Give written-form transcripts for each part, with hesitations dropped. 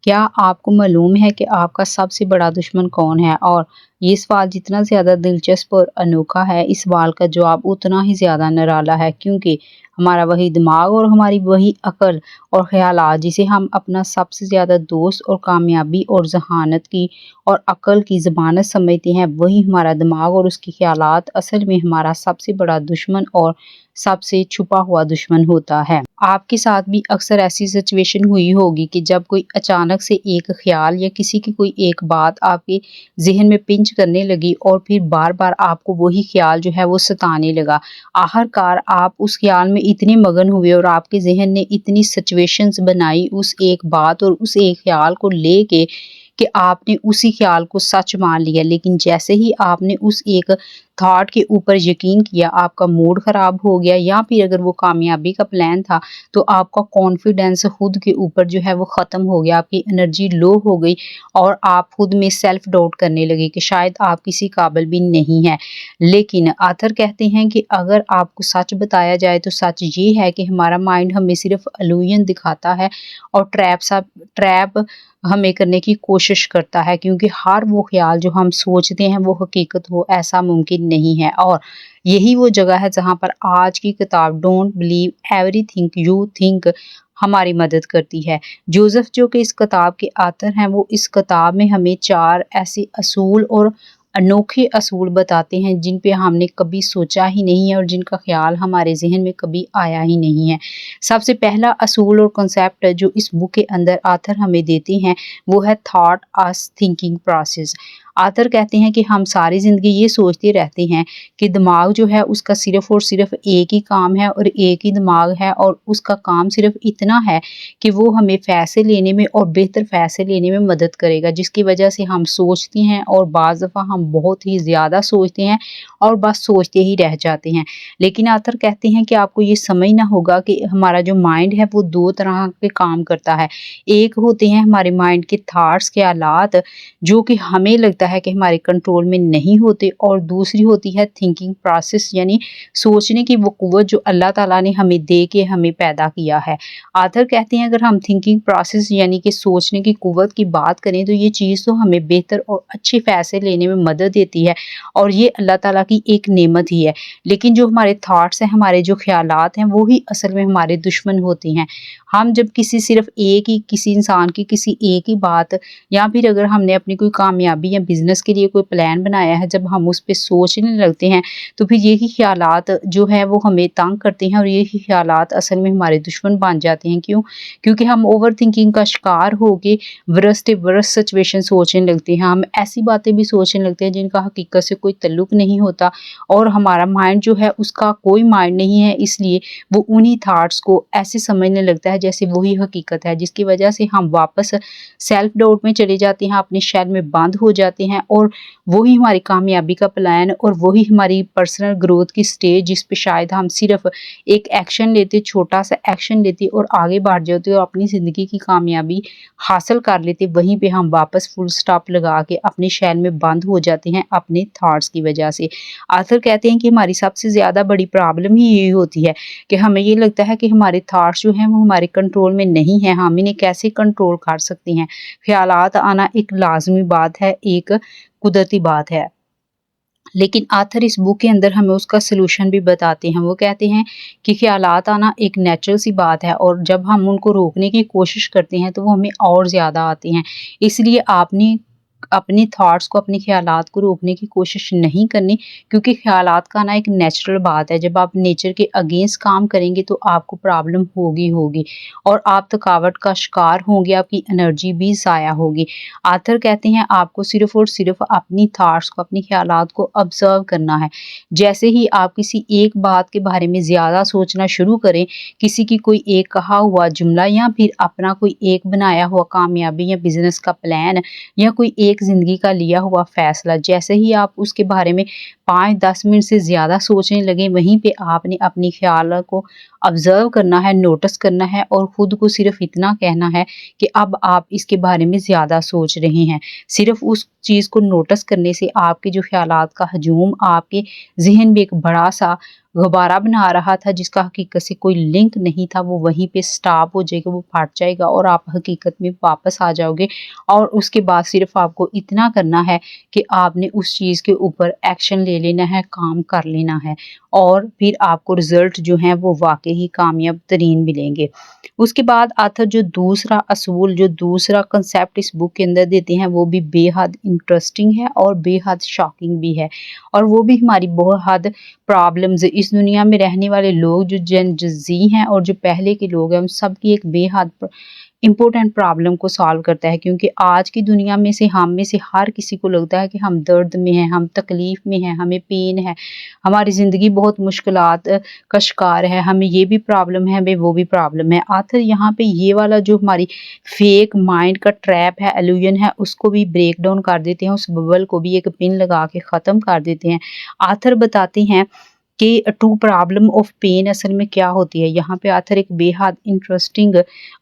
क्या आपको मालूम है कि आपका सबसे बड़ा दुश्मन कौन है? और ये सवाल जितना ज़्यादा दिलचस्प और अनोखा है, इस सवाल का जवाब उतना ही ज़्यादा निराला है, क्योंकि हमारा वही दिमाग और हमारी वही अक्ल और ख़यालात जिसे हम अपना सबसे ज़्यादा दोस्त और कामयाबी और ज़हानत की और अक्ल की ज़मानत समझते हैं, वही हमारा दिमाग और उसके ख़यालात असल में हमारा सबसे बड़ा दुश्मन और सबसे छुपा हुआ दुश्मन होता है। आपके साथ भी अक्सर ऐसी सिचुएशन हुई होगी कि जब कोई अचानक से एक ख्याल या किसी की कोई एक बात आपके ज़हन में पिंच करने लगी और फिर बार-बार आपको वही ख्याल जो है वो सताने लगा। आखिरकार आप उस ख्याल में इतने मगन हुए और आपके ज़हन ने इतनी सिचुएशंस बनाई उस एक बात और उस एक ख्याल को लेके कि आपने उसी ख्याल को सच मान लिया। लेकिन जैसे ही आपने उस एक थॉट के ऊपर यकीन किया, आपका मूड ख़राब हो गया, या फिर अगर वो कामयाबी का प्लान था तो आपका कॉन्फिडेंस खुद के ऊपर जो है वो ख़त्म हो गया, आपकी एनर्जी लो हो गई और आप खुद में सेल्फ डाउट करने लगे कि शायद आप किसी काबिल भी नहीं हैं। लेकिन आथर कहते हैं कि अगर आपको सच बताया जाए तो सच ये है कि हमारा माइंड हमें सिर्फ इल्यूजन दिखाता है और ट्रैप हमें करने की कोशिश करता है, क्योंकि हर वो ख्याल जो हम सोचते हैं वो हकीकत हो ऐसा मुमकिन नहीं है। और यही वो जगह है जहाँ पर आज की किताब don't believe everything you think हमारी मदद करती है। जोसेफ जो कि इस किताब के आथर हैं, वो इस किताब में हमें 4 ऐसे असूल और अनोखे असूल बताते हैं जिन पे हमने कभी सोचा ही नहीं है और जिनका ख्याल हमारे ज़हन में कभी आया ही नहीं है। सबसे पहला असूल और कॉन्सेप्ट जो इस बुक के अंदर आथर हमें देते हैं वो है thought as thinking process. Author कहते हैं कि हम सारी ज़िंदगी ये सोचते रहते हैं कि दिमाग जो है उसका सिर्फ़ और सिर्फ एक ही काम है और एक ही दिमाग है और उसका काम सिर्फ इतना है कि वो हमें फ़ैसले लेने में और बेहतर फ़ैसले लेने में मदद करेगा, जिसकी वजह से हम सोचते हैं और बाज़ दफ़ा हम बहुत ही ज़्यादा सोचते हैं और बस सोचते ही रह जाते हैं। लेकिन आथर कहते हैं कि आपको ये समझना होगा कि हमारा जो माइंड है वो 2 तरह के काम करता है। एक होते हैं हमारे माइंड के थॉट्स, ख़यालात जो कि हमें लगता है कि हमारे कंट्रोल में नहीं होते, और दूसरी होती है थिंकिंग प्रोसेस, यानी सोचने की वो कुव्वत जो अल्लाह ताला ने हमें दे के हमें पैदा किया है। आथर कहते हैं अगर हम थिंकिंग प्रोसेस यानी कि सोचने की कुव्वत की बात करें तो ये चीज़ तो हमें बेहतर और अच्छे फ़ैसले लेने में मदद देती है और ये अल्लाह ताला की एक नेमत ही है। लेकिन जो हमारे थॉट्स हैं, हमारे जो ख़यालात हैं, वो ही असल में हमारे दुश्मन होते हैं। हम जब किसी इंसान की किसी एक ही बात, या फिर अगर हमने अपनी कोई कामयाबी या बिज़नेस के लिए कोई प्लान बनाया है, जब हम उस पे सोचने लगते हैं तो फिर यही ख़यालात जो है वो हमें तंग करते हैं और यही ख़यालात असल में हमारे दुश्मन बन जाते हैं। क्यों? क्योंकि हम ओवर थिंकिंग का शिकार होके वर्स्ट वर्स्ट सिचुएशन सोचने लगते हैं। हम ऐसी बातें भी सोचने लगते हैं जिनका हकीकत से कोई ताल्लुक नहीं होता और हमारा माइंड जो है उसका कोई माइंड नहीं है, इसलिए वो उन्हीं थॉट्स को ऐसे समझने लगता है जैसे वही हकीकत है, जिसकी वजह से हम वापस सेल्फ डाउट में चले जाते हैं, अपने शैल में बंद हो जाते हैं और वही हमारी कामयाबी का प्लान और वही हमारी पर्सनल ग्रोथ की स्टेज जिस पे शायद हम सिर्फ एक एक्शन लेते, छोटा सा एक्शन लेते और आगे बढ़ जाते और अपनी ज़िंदगी की कामयाबी हासिल कर लेते, वहीं पे हम वापस फुल स्टॉप लगा के अपने शैल में बंद हो जाते हैं अपने थॉट्स की वजह से। आथर कहते हैं कि हमारी सबसे ज़्यादा बड़ी प्रॉब्लम ही यही होती है कि हमें ये लगता है कि हमारे थॉट्स जो हैं वो हमारे कंट्रोल में नहीं है, हम इन्हें कैसे कंट्रोल कर सकते हैं। ख्यालात आना एक लाज़मी बात है, एक कुदरती बात है। लेकिन आथर इस बुक के अंदर हमें उसका सॉल्यूशन भी बताते हैं। वो कहते हैं कि ख़यालात आना एक नेचुरल सी बात है और जब हम उनको रोकने की कोशिश करते हैं तो वो हमें और ज़्यादा आते हैं। इसलिए आपने अपने थॉट्स को, अपने ख़यालात को रोकने की कोशिश नहीं करनी, क्योंकि ख़यालात का आना एक नेचुरल बात है। जब आप नेचर के अगेंस्ट काम करेंगे तो आपको प्रॉब्लम होगी होगी और आप थकावट का शिकार होंगे, आपकी एनर्जी भी ज़ाया होगी। आथर कहते हैं आपको सिर्फ़ और सिर्फ अपनी थॉट्स को, अपने ख़यालात को ऑब्ज़र्व करना है। जैसे ही आप किसी एक बात के बारे में ज़्यादा सोचना शुरू करें, किसी की कोई एक कहा हुआ जुमला या फिर अपना कोई एक बनाया हुआ कामयाबी या बिज़नेस का प्लान या कोई एक ज़िंदगी का लिया हुआ फ़ैसला, जैसे ही आप उसके बारे में 5-10 मिनट से ज़्यादा सोचने लगे, वहीं पे आपने अपनी ख्याल को ऑब्जर्व करना है, नोटिस करना है और खुद को सिर्फ इतना कहना है कि अब आप इसके बारे में ज़्यादा सोच रहे हैं। सिर्फ उस चीज़ को नोटिस करने से आपके जो ख्यालात का हजूम आपके ज़हन में एक बड़ा सा गुब्बारा बना रहा था, जिसका हकीकत से कोई लिंक नहीं था, वो वहीं पे स्टॉप हो जाएगा, वो फट जाएगा और आप हकीकत में वापस आ जाओगे। और उसके बाद सिर्फ आपको इतना करना है कि आपने उस चीज़ के ऊपर एक्शन ले लेना है, काम कर लेना है और फिर आपको रिजल्ट जो हैं वो वाकई ही कामयाब तरीन मिलेंगे। उसके बाद ऑथर जो दूसरा असूल, जो दूसरा कंसेप्ट इस बुक के अंदर देते हैं, वो भी बेहद इंटरेस्टिंग है और बेहद शॉकिंग भी है। और वो भी हमारी बहुत प्रॉब्लम्स, इस दुनिया में रहने वाले लोग जो जेन जी हैं और जो पहले के लोग हैं, उन सब की एक बेहद इम्पोर्टेंट प्रॉब्लम को सॉल्व करता है। क्योंकि आज की दुनिया में से हम में से हर किसी को लगता है कि हम दर्द में हैं, हम तकलीफ में हैं, हमें पेन है, हमारी ज़िंदगी बहुत मुश्किलात का शिकार है, हमें ये भी प्रॉब्लम है, हमें वो भी प्रॉब्लम है। आखिर यहाँ पे ये वाला जो हमारी फेक माइंड का ट्रैप है, इल्यूजन है, उसको भी ब्रेक डाउन कर देते हैं, उस बबल को भी एक पिन लगा के ख़त्म कर देते हैं। आथर बताते हैं कि ट्रू प्रॉब्लम ऑफ पेन असल में क्या होती है। यहाँ पे आथर एक बेहद इंटरेस्टिंग,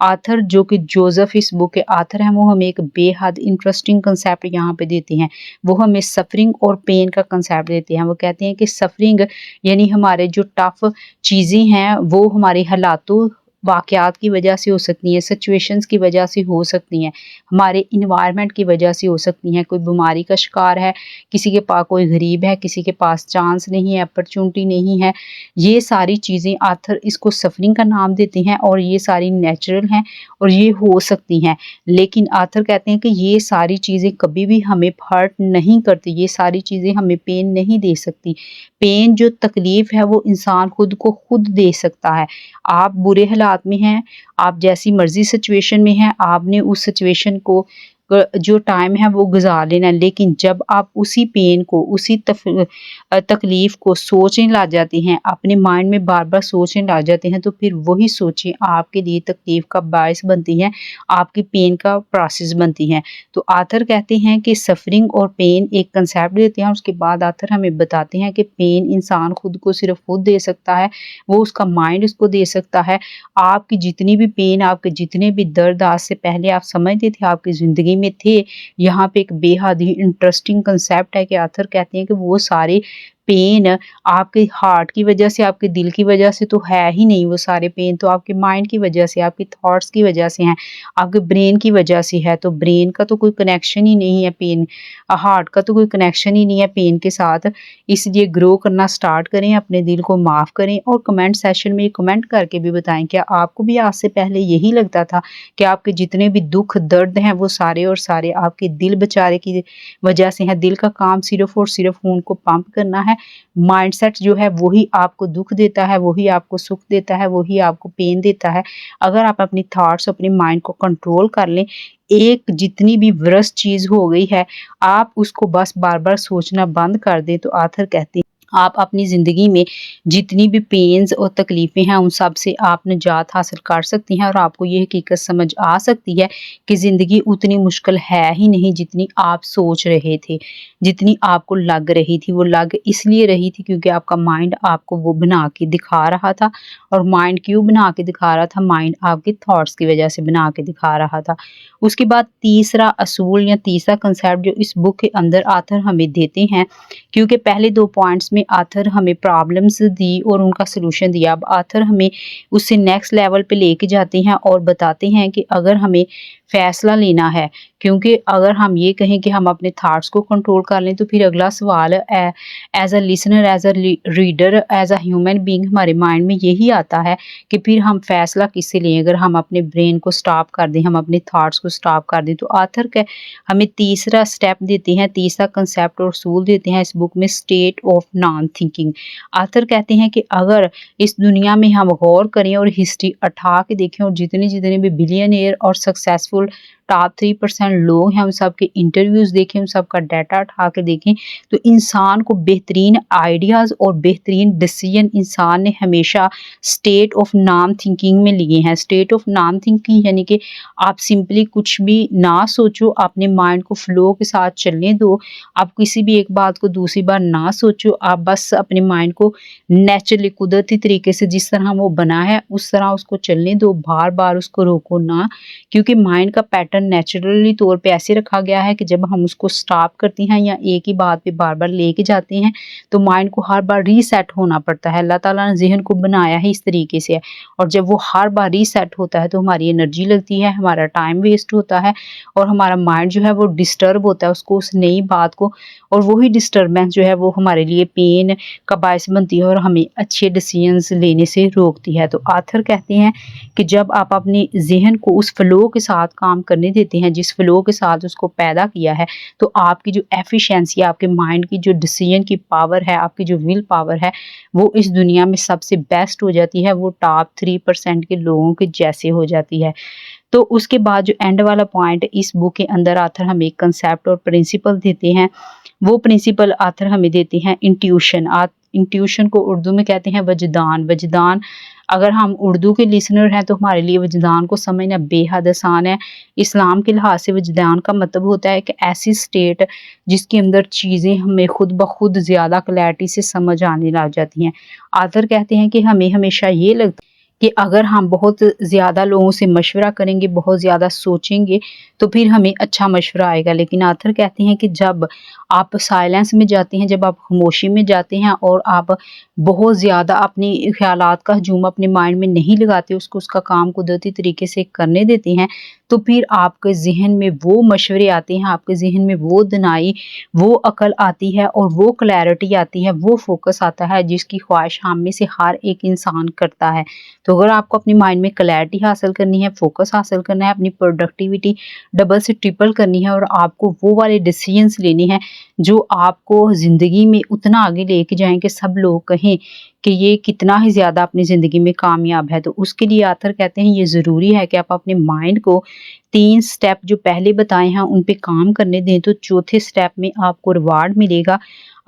आथर जो कि जोसेफ इस बुक के आथर हैं, वो हमें एक बेहद इंटरेस्टिंग कंसेप्ट यहाँ पे देते हैं। वो हमें सफरिंग और पेन का कंसेप्ट देते हैं। वो कहते हैं कि सफरिंग यानी हमारे जो टफ चीज़ें हैं वो हमारे हालातों वाक़यात की वजह से हो सकती हैं, सिचुएशंस की वजह से हो सकती हैं, हमारे इन्वायरमेंट की वजह से हो सकती हैं। कोई बीमारी का शिकार है, किसी के पास, कोई गरीब है, किसी के पास चांस नहीं है, अपॉर्चुनिटी नहीं है, ये सारी चीज़ें आथर इसको सफरिंग का नाम देते हैं और ये सारी नेचुरल हैं और ये हो सकती हैं। लेकिन आथर कहते हैं कि ये सारी चीज़ें कभी भी हमें हर्ट नहीं करती, ये सारी चीज़ें हमें पेन नहीं दे सकती। पेन जो तकलीफ़ है वो इंसान खुद को खुद दे सकता है। आप बुरे हालात में हैं, आप जैसी मर्ज़ी सिचुएशन में हैं, आपने उस सिचुएशन को जो टाइम है वो गुजार लेना है। लेकिन जब आप उसी पेन को, उसी तकलीफ़ को सोचने लग जाते हैं, अपने माइंड में बार-बार सोचने लग जाते हैं, तो फिर वही सोचें आपके लिए तकलीफ़ का बायस बनती हैं, आपकी पेन का प्रोसेस बनती हैं। तो आथर कहते हैं कि सफ़रिंग और पेन एक कंसेप्ट देते हैं। उसके बाद आथर हमें बताते हैं कि पेन इंसान खुद को सिर्फ खुद दे सकता है, वो उसका माइंड उसको दे सकता है। आपकी जितनी भी पेन, आपके जितने भी दर्द आज से पहले आप समझते थे आपकी ज़िंदगी में थे, यहाँ पे एक बेहद ही इंटरेस्टिंग कंसेप्ट है कि आथर कहते हैं कि वो सारे पेन आपके हार्ट की वजह से, आपके दिल की वजह से तो है ही नहीं। वो सारे पेन तो आपके माइंड की वजह से, आपके थॉट्स की वजह से हैं, आपके ब्रेन की वजह से है। तो ब्रेन का तो कोई कनेक्शन ही नहीं है पेन, हार्ट का तो कोई कनेक्शन ही नहीं है पेन के साथ। इसलिए ग्रो करना स्टार्ट करें, अपने दिल को माफ़ करें और कमेंट सेशन में कमेंट करके भी बताएं क्या आपको भी आज से पहले यही लगता था कि आपके जितने भी दुख दर्द हैं वो सारे और सारे आपके दिल बेचारे की वजह से हैं। दिल का काम सिर्फ और सिर्फ खून को पंप करना है। माइंडसेट जो है वही आपको दुख देता है, वही आपको सुख देता है, वही आपको पेन देता है। अगर आप अपनी थॉट्स, अपने माइंड को कंट्रोल कर लें, एक जितनी भी वर्स्ट चीज़ हो गई है आप उसको बस बार-बार सोचना बंद कर दें, तो आथर कहते हैं आप अपनी ज़िंदगी में जितनी भी पेन्स और तकलीफ़ें हैं उन सब से आप निजात हासिल कर सकती हैं और आपको ये हकीकत समझ आ सकती है कि ज़िंदगी उतनी मुश्किल है ही नहीं जितनी आप सोच रहे थे, जितनी आपको लग रही थी। वो लग इसलिए रही थी क्योंकि आपका माइंड आपको वो बना के दिखा रहा था। और माइंड क्यों बना के दिखा रहा था? माइंड आपके थॉट्स की वजह से बना के दिखा रहा था। उसके बाद तीसरा असूल या तीसरा कंसेप्ट जो इस बुक के अंदर आथर हमें देते हैं, क्योंकि पहले 2 पॉइंट्स में आथर हमें प्रॉब्लम्स दी और उनका सलूशन दिया, अब आथर हमें उससे नेक्स्ट लेवल पे लेके जाते हैं और बताते हैं कि अगर हमें फैसला लेना है, क्योंकि अगर हम ये कहें कि हम अपने थॉट्स को कंट्रोल कर लें तो फिर अगला सवाल as a listener, as a reader, as a human being हमारे माइंड में यही आता है कि फिर हम फैसला किससे लें। अगर हम अपने ब्रेन को स्टॉप कर दें, हम अपने थॉट्स को स्टॉप कर दें, तो आथर के हमें तीसरा स्टेप देते हैं, तीसरा कंसेप्ट और उसूल देते हैं इस बुक में, state of non thinking. Author कहते हैं कि अगर इस दुनिया में हम गौर करें और हिस्ट्री उठा के देखें और जितने जितने भी बिलियनियर और सक्सेसफुल टॉप 3% लोग हैं उन सब के इंटरव्यूज़ देखें, उन सब का डाटा उठा के देखें, तो इंसान को बेहतरीन आइडियाज़ और बेहतरीन डिसीजन इंसान ने हमेशा स्टेट ऑफ नॉन थिंकिंग में लिए हैं। स्टेट ऑफ नॉन थिंकिंग यानी कि आप सिंपली कुछ भी ना सोचो, अपने माइंड को फ्लो के साथ चलने दो, आप किसी भी एक बात को दूसरी बार ना सोचो, आप बस अपने माइंड को नेचुरली कुदरती तरीके से जिस तरह वो बना है उस तरह उसको चलने दो, बार बार उसको रोको ना, क्योंकि माइंड का पैटर्न नेचुरली तौर पे ऐसे रखा गया है कि जब हम उसको स्टॉप करते हैं या एक ही बात पे बार बार लेके जाते हैं तो माइंड को हर बार रीसेट होना पड़ता है। अल्लाह ताला ने ज़हन को बनाया है इस तरीके से, और जब वो हर बार रीसेट होता है तो हमारी एनर्जी लगती है, हमारा टाइम वेस्ट होता है और हमारा माइंड जो है वो डिस्टर्ब होता है उसको उस नई बात को, और वही डिस्टर्बेंस जो है वो हमारे लिए पेन का बायस बनती है और हमें अच्छे डिसीजंस लेने से रोकती है। तो आथर कहते हैं कि जब आप अपने ज़हन को उस फ्लो के साथ काम करने देते हैं, जिस फ्लो के साथ उसको पैदा किया है, तो आपकी जो एफिशिएंसी है, आपके माइंड की जो डिसीजन की पावर है, आपकी जो विल पावर है, वो इस दुनिया में सबसे बेस्ट हो जाती है, वो टॉप 3% के लोगों के जैसे हो जाती है। तो उसके बाद जो एंड वाला पॉइंट इस बुक के अंदर आथर हमें एक कंसेप्ट और प्रिंसिपल देते हैं, वो प्रिंसिपल आथर हमें देते हैं इंट्यूशन। इंट्यूशन को उर्दू में कहते हैं वजदान। वजदान, अगर हम उर्दू के लिसनर हैं तो हमारे लिए वजदान को समझना बेहद आसान है। इस्लाम के लिहाज से वजदान का मतलब होता है कि ऐसी स्टेट जिसके अंदर चीज़ें हमें खुद ब खुद ज़्यादा क्लैरिटी से समझ आने लग जाती हैं। आथर कहते हैं कि हमें हमेशा ये लगता है कि अगर हम बहुत ज़्यादा लोगों से मशवरा करेंगे, बहुत ज़्यादा सोचेंगे तो फिर हमें अच्छा मशवरा आएगा, लेकिन आथर कहते हैं कि जब आप साइलेंस में जाते हैं, जब आप खामोशी में जाते हैं और आप बहुत ज़्यादा अपनी ख्यालात का हजूम अपने माइंड में नहीं लगाते, उसको उसका काम कुदरती तरीके से करने देते हैं, तो फिर आपके ज़हन में वो मशवरे आते हैं, आपके ज़हन में वो दनाई, वो अकल आती है और वो क्लैरिटी आती है, वो फोकस आता है जिसकी ख्वाहिश हम में से हर एक इंसान करता है। तो अगर आपको अपनी माइंड में क्लैरिटी हासिल करनी है, फोकस हासिल करना है, अपनी प्रोडक्टिविटी डबल से ट्रिपल करनी है और आपको वो वाले डिसीजंस लेने हैं जो आपको ज़िंदगी में उतना आगे लेके जाएं कि सब लोग कहें कि ये कितना ही ज़्यादा अपनी ज़िंदगी में कामयाब है, तो उसके लिए आथर कहते हैं ये ज़रूरी है कि आप अपने माइंड को 3 स्टेप जो पहले बताए हैं उन पे काम करने दें, तो चौथे स्टेप में आपको रिवार्ड मिलेगा।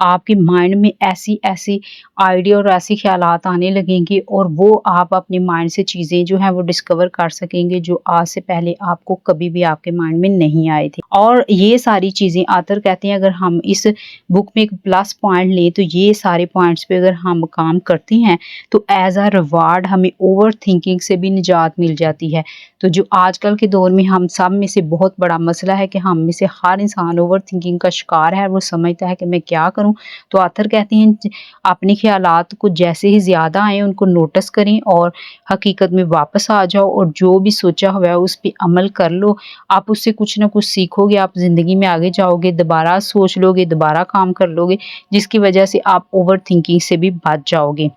आपके माइंड में ऐसी ऐसी आइडिया और ऐसी ख्यालात आने लगेंगे और वो आप अपने माइंड से चीज़ें जो हैं वो डिस्कवर कर सकेंगे जो आज से पहले आपको कभी भी आपके माइंड में नहीं आए थे। और ये सारी चीज़ें आथर कहते हैं अगर हम इस बुक में एक प्लस पॉइंट लें तो ये सारे पॉइंट्स पे अगर हम काम करते हैं तो एज अ रिवार्ड हमें ओवर थिंकिंग से भी निजात मिल जाती है। तो जो आजकल के दौर में हम सब में से बहुत बड़ा मसला है कि हम में से हर इंसान ओवर थिंकिंग का शिकार है, वो समझता है कि मैं क्या करूं। तो आथर कहते हैं अपने ख्यालात को जैसे ही ज़्यादा आए उनको नोटिस करें और हकीकत में वापस आ जाओ और जो भी सोचा हुआ है उस पर अमल कर लो। आप उससे कुछ ना कुछ सीखोगे, आप ज़िंदगी में आगे जाओगे, दोबारा सोच लोगे, दोबारा काम कर लोगे, जिसकी वजह से आप ओवर थिंकिंग से भी बच जाओगे।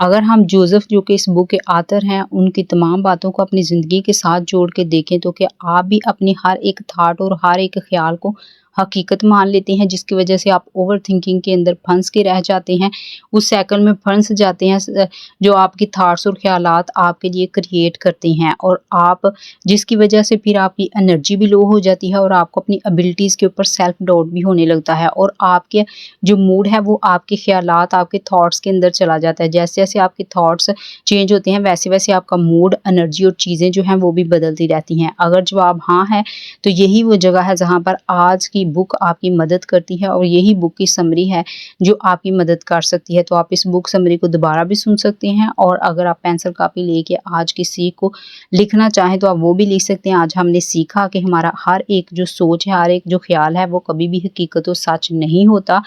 अगर हम जोसेफ जो कि इस बुक के आथर हैं उनकी तमाम बातों को अपनी ज़िंदगी के साथ जोड़ के देखें तो क्या आप भी अपनी हर एक थाट और हर एक ख्याल को हकीकत मान लेते हैं, जिसकी वजह से आप ओवर थिंकिंग के अंदर फंस के रह जाते हैं, उस साइकिल में फंस जाते हैं जो आपकी थाट्स और ख्यालात आपके लिए क्रिएट करते हैं, और आप जिसकी वजह से फिर आपकी एनर्जी भी लो हो जाती है और आपको अपनी एबिलिटीज़ के ऊपर सेल्फ डाउट भी होने लगता है और आपके जो मूड है वो आपके ख्यालात आपके थॉट्स के अंदर चला जाता है। जैसे जैसे आपके थॉट्स चेंज होते हैं वैसे वैसे आपका मूड, एनर्जी और चीज़ें जो हैं वो भी बदलती रहती हैं। अगर जवाब हाँ है तो यही वो जगह है जहाँ पर आज की बुक आपकी मदद करती है और यही बुक की समरी है जो आपकी मदद कर सकती है। तो आप इस बुक समरी को दोबारा भी सुन सकते हैं और अगर आप पेंसिल कापी लेके आज की सीख को लिखना चाहें तो आप वो भी लिख सकते हैं। आज हमने सीखा कि हमारा हर एक जो सोच है, हर एक जो ख्याल है वो कभी भी हकीकत और सच नहीं होता।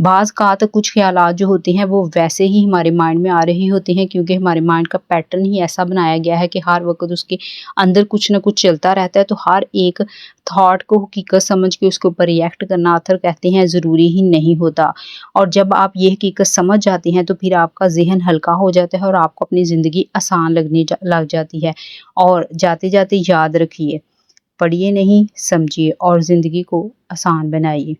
बाज़ कात कुछ ख्यालात जो होते हैं वो वैसे ही हमारे माइंड में आ रही होती हैं क्योंकि हमारे माइंड का पैटर्न ही ऐसा बनाया गया है कि हर वक्त उसके अंदर कुछ ना कुछ चलता रहता है। तो हर एक थॉट को हकीकत समझ के उसके ऊपर रिएक्ट करना आथर कहते हैं ज़रूरी ही नहीं होता। और जब आप ये हकीकत समझ जाते हैं तो फिर आपका जहन हल्का हो जाता है और आपको अपनी ज़िंदगी आसान लगने लग जाती है। और जाते जाते याद रखिए, पढ़िए नहीं समझिए और ज़िंदगी को आसान बनाइए।